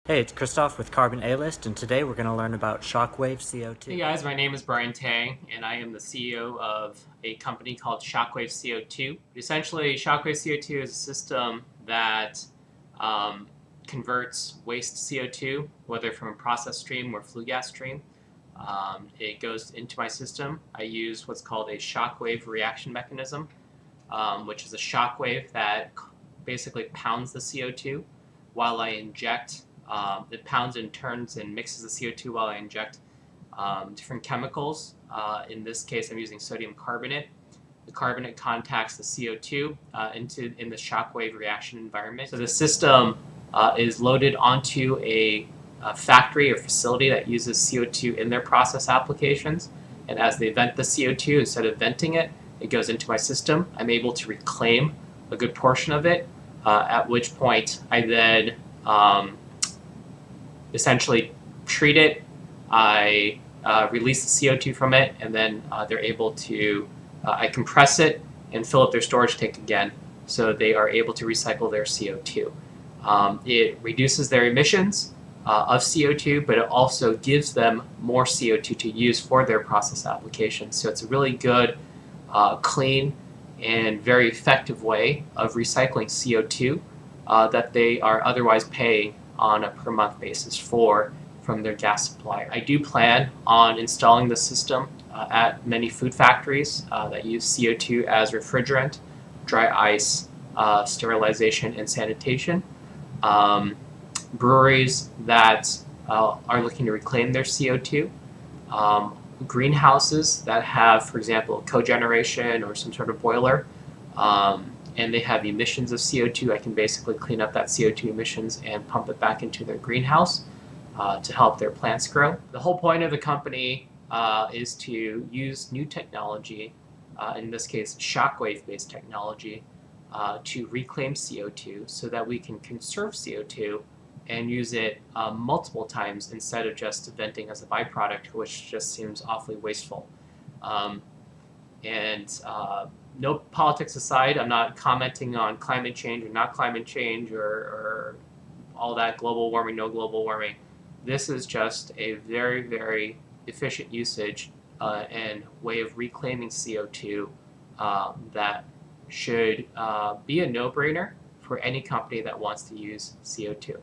Hey, it's Christoph with Carbon A-List, and today we're going to learn about Shockwave CO2. Hey guys, my name is Brian Tang, and I am the CEO of a company called Shockwave CO2. Essentially, Shockwave CO2 is a system that um, converts waste CO2, whether from a process stream or flue gas stream. It goes into my system. I use what's called a shockwave reaction mechanism, which is a shockwave that basically pounds the CO2 while I inject. It pounds and turns and mixes the CO2 while I inject different chemicals. In this case, I'm using sodium carbonate. The carbonate contacts the CO2 in the shockwave reaction environment. So the system is loaded onto a factory or facility that uses CO2 in their process applications. And as they vent the CO2, instead of venting it, it goes into my system. I'm able to reclaim a good portion of it, at which point I then essentially treat it. I release the CO2 from it, and then they're able to, I compress it and fill up their storage tank again, so they are able to recycle their CO2. It reduces their emissions of CO2, but it also gives them more CO2 to use for their process applications. So it's a really good, clean, and very effective way of recycling CO2 that they are otherwise paying on a per month basis from their gas supplier. I do plan on installing the system at many food factories that use CO2 as refrigerant, dry ice, sterilization, and sanitation. Breweries that are looking to reclaim their CO2. Greenhouses that have, for example, cogeneration or some sort of boiler, and they have emissions of CO2, I can basically clean up that CO2 emissions and pump it back into their greenhouse to help their plants grow. The whole point of the company is to use new technology, in this case shockwave-based technology, to reclaim CO2 so that we can conserve CO2 and use it multiple times instead of just venting as a byproduct, which just seems awfully wasteful. No politics aside, I'm not commenting on climate change or not climate change or all that global warming, no global warming. This is just a very, very efficient usage and way of reclaiming CO2 that should be a no-brainer for any company that wants to use CO2.